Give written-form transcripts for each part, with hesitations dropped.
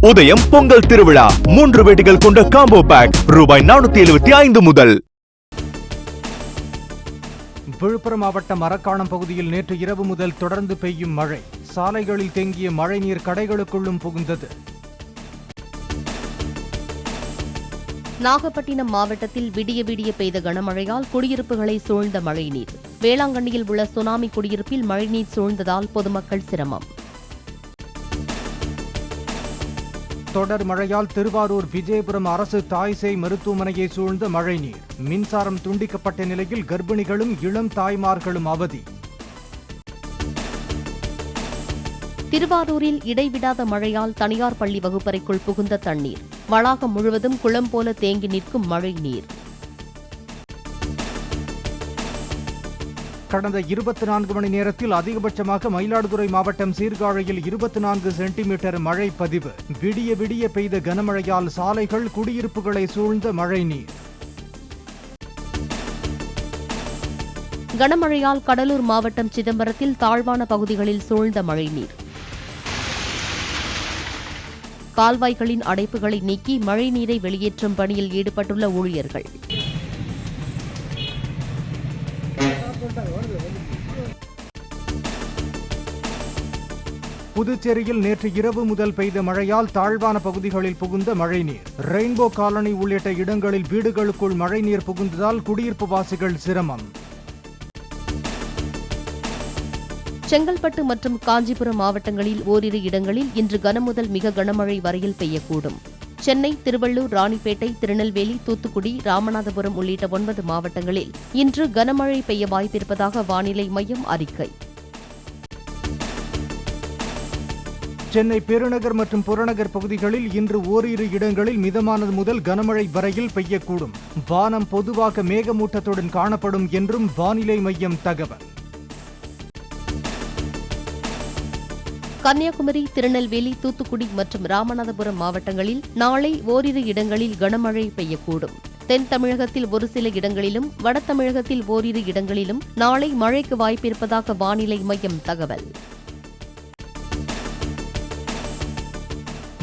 உதயம் பொங்கல் திருவிழா 3 வேட்டிகள் கொண்ட காம்போ பேக் ரூபாய் 475 முதல். விழுப்புரம் மாவட்டம் மரக்காணம் பகுதியில் நேற்று இரவு முதல் தொடர்ந்து பெய்யும் மழை. சாலைகளில் தேங்கிய மழைநீர் கடைகளுக்குள்ளும் புகுந்தது. நாகப்பட்டினம் மாவட்டத்தில் விடிய விடிய பெய்த கனமழையால் குடியிருப்புகளை சூழ்ந்த மழைநீர். வேளாங்கண்ணியில் உள்ள சுனாமி குடியிருப்பில் மழைநீர் சூழ்ந்ததால் பொதுமக்கள் சிரமம். தொடர் மழையால் திருவாரூர் விஜயபுரம் அரசு தாய்சேய் மருத்துவமனையை சூழ்ந்த மழைநீர். மின்சாரம் துண்டிக்கப்பட்ட நிலையில் கர்ப்பிணிகளும் இளம் தாய்மார்களும் அவதி. திருவாரூரில் இடைவிடாத மழையால் தனியார் பள்ளி வகுப்பறைக்குள் புகுந்த தண்ணீர். வளாகம் முழுவதும் குளம் போல தேங்கி நிற்கும் மழைநீர். கடந்த 24 மணி நேரத்தில் அதிகபட்சமாக மயிலாடுதுறை மாவட்டம் சீர்காழியில் 24 சென்டிமீட்டர் மழை பதிவு. விடிய விடிய பெய்த கனமழையால் சாலைகள் குடியிருப்புகளை சூழ்ந்த மழைநீர். கனமழையால் கடலூர் மாவட்டம் சிதம்பரத்தில் தாழ்வான பகுதிகளில் சூழ்ந்த மழைநீர். கால்வாய்களின் அடைப்புகளை நீக்கி மழைநீரை வெளியேற்றும் பணியில் ஈடுபட்டுள்ள ஊழியர்கள். புதுச்சேரியில் நேற்று இரவு முதல் பெய்த மழையால் தாழ்வான பகுதிகளில் புகுந்த மழைநீர். ரெயின்போ காலனி உள்ளிட்ட இடங்களில் வீடுகளுக்குள் மழைநீர் புகுந்ததால் குடியிருப்பு வாசிகள் சிரமம். செங்கல்பட்டு மற்றும் காஞ்சிபுரம் மாவட்டங்களில் ஓரிரு இடங்களில் இன்று கனமுதல் மிக கனமழை வரையில் பெய்யக்கூடும். சென்னை, திருவள்ளூர், ராணிப்பேட்டை, திருநெல்வேலி, தூத்துக்குடி, ராமநாதபுரம் உள்ளிட்ட 9 மாவட்டங்களில் இன்று கனமழை பெய்ய வாய்ப்பிருப்பதாக வானிலை மையம் அறிக்கை. சென்னை பெருநகர் மற்றும் புறநகர் பகுதிகளில் இன்று ஓரிரு இடங்களில் மிதமானது முதல் கனமழை வரையில் பெய்யக்கூடும். வானம் பொதுவாக மேகமூட்டத்துடன் காணப்படும் என்றும் வானிலை மையம் தகவல். கன்னியாகுமரி, திருநெல்வேலி, தூத்துக்குடி மற்றும் ராமநாதபுரம் மாவட்டங்களில் நாளை ஓரிரு இடங்களில் கனமழை பெய்யக்கூடும். தென் தமிழகத்தில் ஒரு சில இடங்களிலும் வட தமிழகத்தில் ஓரிரு இடங்களிலும் நாளை மழைக்கு வாய்ப்பிருப்பதாக வானிலை மையம் தகவல்.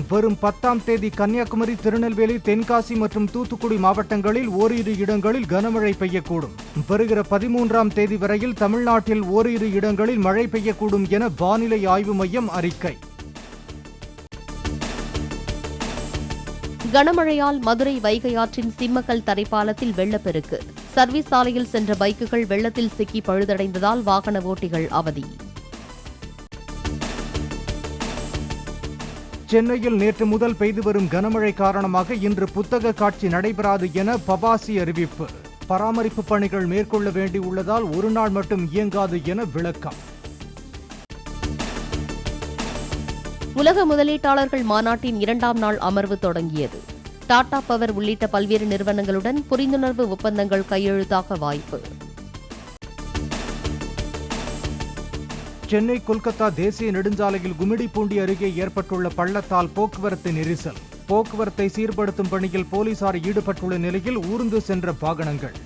வரும் 10ஆம் தேதி கன்னியாகுமரி, திருநெல்வேலி, தென்காசி மற்றும் தூத்துக்குடி மாவட்டங்களில் ஓரிரு இடங்களில் கனமழை பெய்யக்கூடும். வருகிற 13ஆம் தேதி வரையில் தமிழ்நாட்டில் ஓரிரு இடங்களில் மழை பெய்யக்கூடும் என வானிலை ஆய்வு மையம் அறிக்கை. கனமழையால் மதுரை வைகை ஆற்றின் சிம்மக்கல் தரைப்பாலத்தில் வெள்ளப்பெருக்கு. சர்வீஸ் சாலையில் சென்ற பைக்குகள் வெள்ளத்தில் சிக்கி பழுதடைந்ததால் வாகன ஓட்டிகள் அவதி. சென்னையில் நேற்று முதல் பெய்து வரும் கனமழை காரணமாக இன்று புத்தக காட்சி நடைபெறாது என பபாசி அறிவிப்பு. பராமரிப்பு பணிகள் மேற்கொள்ள வேண்டியுள்ளதால் ஒரு நாள் மட்டும் இயங்காது என விளக்கம். உலக முதலீட்டாளர்கள் மாநாட்டின் 2ஆம் நாள் அமர்வு தொடங்கியது. டாடா பவர் உள்ளிட்ட பல்வேறு நிறுவனங்களுடன் புரிந்துணர்வு ஒப்பந்தங்கள் கையெழுத்தாக வாய்ப்பு. சென்னை கொல்கத்தா தேசிய நெடுஞ்சாலையில் கும்மிடிப்பூண்டி அருகே ஏற்பட்டுள்ள பள்ளத்தால் போக்குவரத்து நெரிசல். போக்குவரத்தை சீர்படுத்தும் பணியில் போலீசார் ஈடுபட்டுள்ள நிலையில் ஊர்ந்து சென்ற வாகனங்கள்.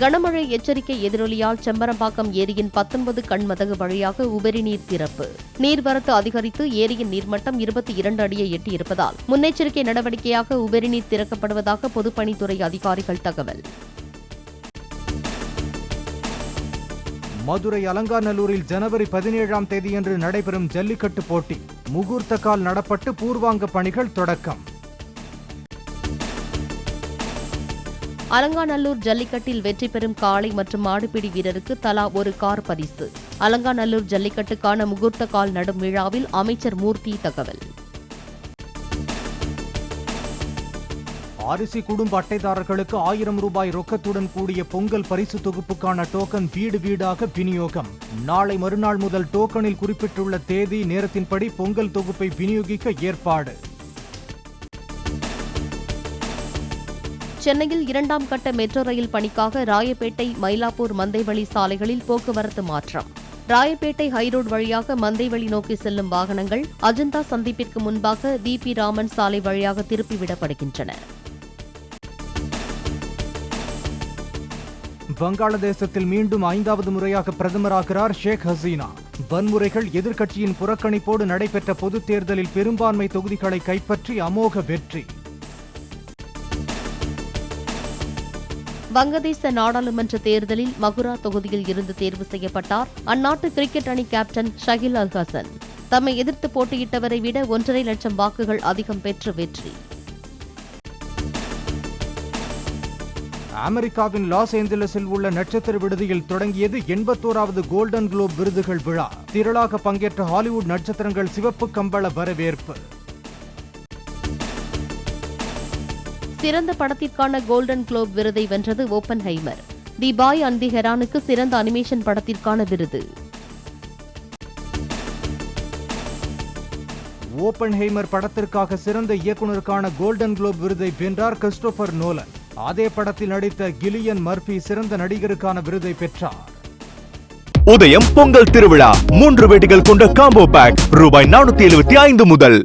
கனமழை எச்சரிக்கை எதிரொலியால் செம்பரம்பாக்கம் ஏரியின் 19 கண்மதகு வழியாக உபரி நீர் திறப்பு. நீர்வரத்து அதிகரித்து ஏரியின் நீர்மட்டம் 22 அடியை எட்டியிருப்பதால் முன்னெச்சரிக்கை நடவடிக்கையாக உபரி நீர் திறக்கப்படுவதாக பொதுப்பணித்துறை அதிகாரிகள் தகவல். மதுரை அலங்காநல்லூரில் ஜனவரி 17ஆம் தேதியன்று நடைபெறும் ஜல்லிக்கட்டு போட்டி. முகூர்த்த கால் நடப்பட்டு பூர்வாங்க பணிகள் தொடக்கம். அலங்காநல்லூர் ஜல்லிக்கட்டில் வெற்றி பெறும் காளை மற்றும் மாடுபிடி வீரருக்கு தலா ஒரு கார் பரிசு. அலங்காநல்லூர் ஜல்லிக்கட்டுக்கான முகூர்த்த கால் நடும் விழாவில் அமைச்சர் மூர்த்தி தகவல். அரிசி குடும்ப அட்டைதாரர்களுக்கு 1000 ரூபாய் ரொக்கத்துடன் கூடிய பொங்கல் பரிசு தொகுப்புக்கான டோக்கன் வீடு வீடாக விநியோகம். நாளை மறுநாள் முதல் டோக்கனில் குறிப்பிட்டுள்ள தேதி நேரத்தின்படி பொங்கல் தொகுப்பை விநியோகிக்க ஏற்பாடு. சென்னையில் 2ஆம் கட்ட மெட்ரோ ரயில் பணிக்காக ராயப்பேட்டை, மயிலாப்பூர், மந்தைவெளி சாலைகளில் போக்குவரத்து மாற்றம். ராயப்பேட்டை ஹைரோடு வழியாக மந்தைவெளி நோக்கி செல்லும் வாகனங்கள் அஜந்தா சந்திப்பிற்கு முன்பாக வி.பி. ராமன் சாலை வழியாக திருப்பிவிடப்படுகின்றன. வங்காளதேசத்தில் மீண்டும் 5வது முறையாக பிரதமராகிறார் ஷேக் ஹசீனா. வன்முறைகள் எதிர்க்கட்சியின் புறக்கணிப்போடு நடைபெற்ற பொதுத் தேர்தலில் பெரும்பான்மை தொகுதிகளை கைப்பற்றி அமோக வெற்றி. வங்கதேச நாடாளுமன்ற தேர்தலில் மகுரா தொகுதியில் இருந்து தேர்வு செய்யப்பட்டார் அந்நாட்டு கிரிக்கெட் அணி கேப்டன் ஷகில் அல் ஹசன். தம்மை எதிர்த்து போட்டியிட்டவரை விட 1.5 லட்சம் வாக்குகள் அதிகம் பெற்று வெற்றி. அமெரிக்காவின் லாஸ் ஏஞ்சலஸில் உள்ள நட்சத்திர விடுதியில் தொடங்கியது 81வது கோல்டன் குளோப் விருதுகள் விழா. திரளாக பங்கேற்ற ஹாலிவுட் நட்சத்திரங்கள் சிவப்பு கம்பள வரவேற்பு. சிறந்த படத்திற்கான கோல்டன் குளோப் விருதை வென்றது Oppenheimer. The bye and the ஹெரானுக்கு சிறந்த அனிமேஷன் படத்திற்கான விருது. ஓப்பன்ஹைமர் படத்திற்காக சிறந்த இயக்குநருக்கான கோல்டன் குளோப் விருதை வென்றார் கிறிஸ்டோபர் நோலன். அதே படத்தில் நடித்த கிலியன் மர்ஃபி சிறந்த நடிகருக்கான விருதை பெற்றார். உதயம் பொங்கல் திருவிழா 3 வேட்டிகள் கொண்ட காம்போ பேக் ரூபாய் 475 முதல்.